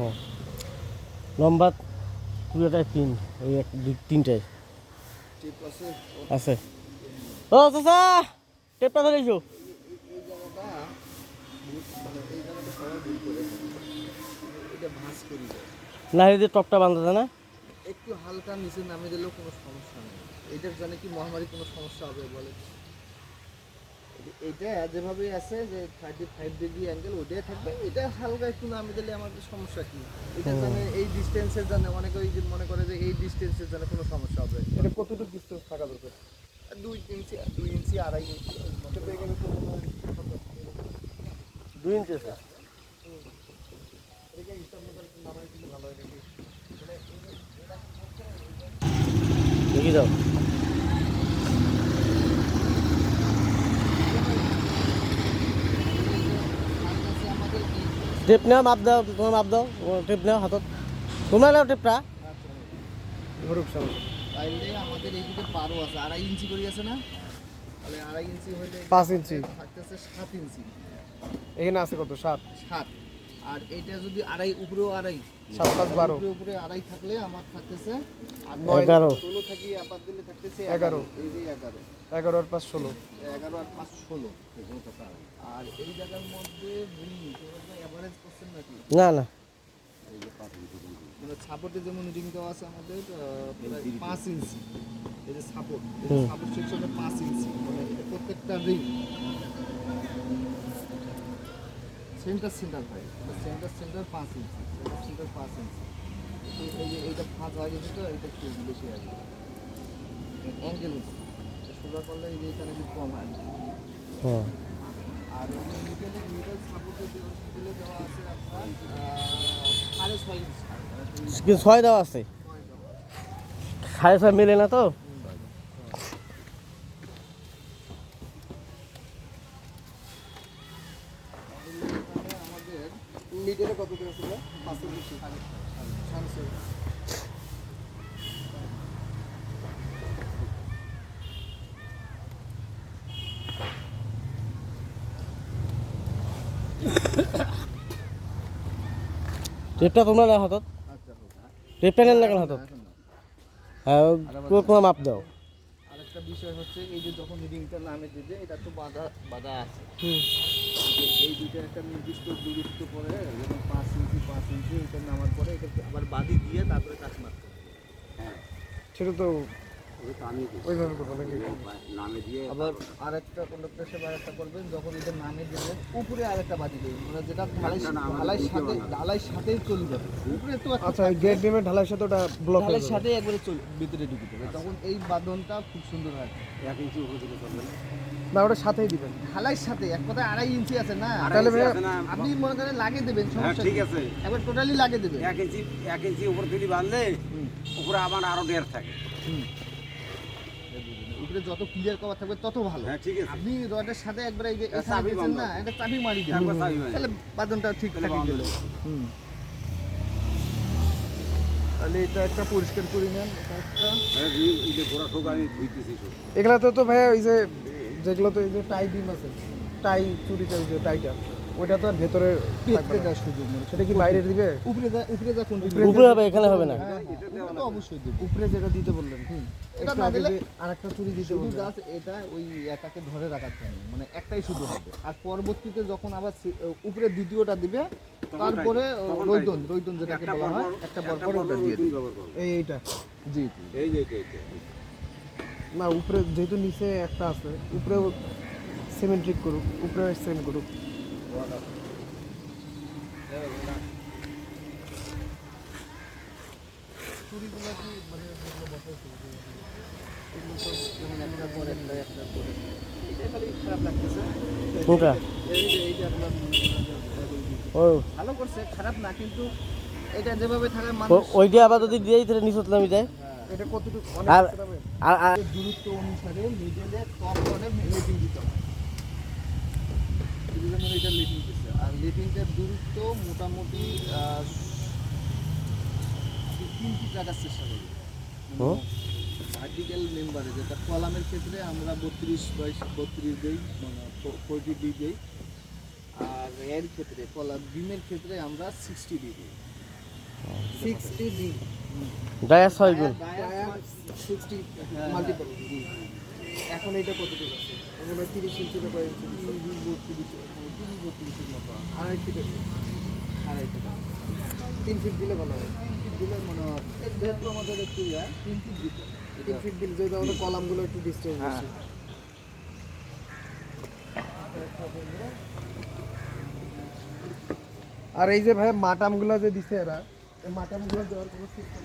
ও লম্বা 2.3 এই 3টায় টিপ আছে আছে। ও চাচা টেপটা ধরে এসো। এই জায়গাটা মানে এই জায়গাটা সবাই ভুল করে এটা ভাঁজ করি দেয় না এই যে টপটা বাঁধা যায় না। একটু হালকা নিচে নামিয়ে দিলেও কোনো সমস্যা নেই। এটার জন্য কি মহামারী কোনো সমস্যা হবে বলে? এটা যেভাবে আছে যে 35 ডিগ্রি অ্যাঙ্গেল ওইটাই থাকবে, এটা হালকা একটু নামিয়ে দিলে আমাদের সমস্যা কি? এটার জন্য এই ডিস্টেন্সের জন্য অনেকে ওই যে মনে করে যে এই ডিস্টেন্সের জন্য কোনো সমস্যা হবে। এটা কতটুকু ডিসটেন্স থাকা দরকার? 2 ইঞ্চি 2 ইঞ্চি 2.5 ইঞ্চি সেটা এখানে তো মনে হয় 2 ইঞ্চি আছে। এটাকে হিসাব মতো একটু নামাই দিলে ভালো হয় নাকি? দেখি যাও। আমাদের টেপ নাও মাপ দাও, তোমার মাপ দাও, টেপ নাও হাতত, তোমরা নাও টেপটা। ঘরুক সামনে তাইলে আমাদের এইদিকে 12 আছে, 2.5 ইঞ্চি করে আছে না? তাহলে 2.5 ইঞ্চি হইলে 5 ইঞ্চি থাকতেছে 7 ইঞ্চি। এখানে আছে কত? 7 7 আর এটা যদি 2.5 উপরেও 2.5 7 5 12 উপরে 2.5 থাকলে আমার থাকতেছে 11 16 থাকি আপাত দিলে থাকতেছে 11 এই যে 11 11 আর 5 16 11 আর 5 16 আর এই জায়গার মধ্যে এভারেজ করছেন নাকি? না না মানে সাপোর্টে যেমন রিং দেওয়া আছে আমাদের প্রায় 5 ইঞ্চি। এই যে সাপোর্ট সেকশনে 5 ইঞ্চি, মানে প্রত্যেকটা রিং সেন্টার ভাই, সেন্টার 5 ইঞ্চি, সেন্টার 5 ইঞ্চি। এই যে এইটা ফাঁস হয়ে গেছে তো এটা একটু বেশি আছে অ্যাঙ্গেল সোজা করলে এই যে এখানে একটু কম হয়। হ্যাঁ আর মিডল সাপোর্টে দিলে দেওয়া আছে আপনার 6.5 ইঞ্চি। 6 দেওয়া আছে, 6.5 মিলে না তো। আমাদের মিডলে কত করে ছিল? 5 ইঞ্চি, 6.5। টেপটা তোমরা নাও হাতত, আচ্ছা টেপটা নেন না কেন হাতত? হ্যাঁ তোমার মাপ দাও। আরেকটা বিষয় হচ্ছে এই যে যখন রিংটা নামে দিবে এটা তো বাধা আছে। এই দুইটা একটা নির্দিষ্ট দূরত্ব পরে যেমন 5 ইঞ্চি এটা নামার পরে এটাকে আবার বাদি দিয়ে তারপরে কাজ মারতে হবে। হ্যাঁ সেটা তো ওইভাবে করবো নাকি? নামে দিয়ে আবার আরেকটা কন্ডাক্টর হিসেবে আরেকটা করবেন যখন এটা নামে দেবে উপরে আরেকটা বাদি দেবেন, মানে যেটা ঢালাই সাথেই চলে যাবে উপরে তো। আচ্ছা এই গেট ডিমের ঢালাইয়ের সাথে ওটা ব্লক হয়ে ঢালাইয়ের যাবে। সাথে একবারে ভিতরে ঢুকে যাবে, তখন এই বাঁধনটা খুব সুন্দর হয়। 1 ইঞ্চি উপরে দিলে চলবে না, না ওটা সাথেই দিবেন ঢালাইয়ের সাথে এক কথায় 2.5 ইঞ্চি আছে না? তাহলে ভাই আপনি মনে করেন লাগিয়ে দেবেন, সমস্যা ঠিক আছে, একবার টোটালি লাগিয়ে দেবেন। 1 ইঞ্চি উপর দিলি বাঁধলে উপরে আবার আরো 1.5 থাকে। উপরে যত ক্লিয়ার কভার থাকবে তত ভালো। হ্যাঁ ঠিক আছে, আপনি রডের সাথে একবার এই যে চাবি দিচ্ছেন না, এটা চাবি মারি দেবেন, একবার চাবি মারি। তাহলে বাঁধনটা ঠিক থাকে গেল। তাহলে এটা একটা পরিষ্কার করে নেন, এটা একটা এই যে ঘোড়া ঠোকা আমি ধুইতেছি সব। এগুলা তো ভাই ওই যে যেগুলো তো এই যে টাই ডিম আছে, টাই চুরিটা ওই যে টাইটা ওইটা তো আর ভেতরে পেটতে দেওয়ার সুযোগ নেই। সেটা কি বাইরে দিবে? উপরে যা কোন উপরে হবে, এখানে হবে না। এটা তো অবশ্যই দেব। উপরে যেটা দিতে বললেন এটা একটু না আগে দিলে যে আরেকটা চুরি দিতে শুধু বললেন, জাস্ট এটা ওই এটাকে ধরে রাখার জন্য, মানে একটাই শুধু হবে। আর পরবর্তীতে যখন আবার উপরে দ্বিতীয়টা দিবে তারপরে রৈদন যেটাকে বলা হয় একটা পর ওটা দিয়ে দিবে। এইটা জি এই যে এটা না উপরে যেহেতু নিচে একটা আছে উপরেও সিমেন্ট্রিক করুক, উপরে সেম করুক। চুরিগুলো কি মানে যেগুলো বসাইছে এগুলো তো যেমন একটা পর একটা করে এটা খালি খারাপ লাগতেছে। কোনটা? এই যে আপনার ও ভালো করছে, খারাপ না, কিন্তু এটা যেভাবে থাকার মানুষ ওইটা আবার যদি দিয়েই তাহলে নিচত নামি যায়। এটা কতটুকু অনেক আর কত হবে? আর দূরত্ব অনুসারে মিডলে টপ করে লেটিং দিতে হবে। যেমন এটা লেটিং দিচ্ছে, আর লেটিংটার দূরত্ব মোটামুটি 3 ফিট রাখার চেষ্টা করি। ভার্টিক্যাল মেম্বারে যেটা কলামের ক্ষেত্রে আমরা 32 দিই, মানে 40 দিই, আর এর ক্ষেত্রে কলাম বিমের ক্ষেত্রে আমরা 60 দিই। 60 ডি ডায়া 6 গুণ ডায়া 60 মাল্টিপল। এখন এটা কতটুকু আছে? ওগুলো 30 ইঞ্চি না 5 ইঞ্চি? 32 মতো আড়াই ফিট আছে। আড়াই ফিট 3 ফিট দিলে ভালো হয়। দিলে মনে হয় যেহেতু আমাদের একটু 3 ফিট দিতে 3 ফিট দিলে যদি আমাদের কলামগুলো একটু ডিস্টেন্স হ্যাঁ। বেশি। আর এই যে ভাই মাটামগুলো যে দিছে এরা, এই মাটামগুলো দেওয়ার কোনো সিস্টেম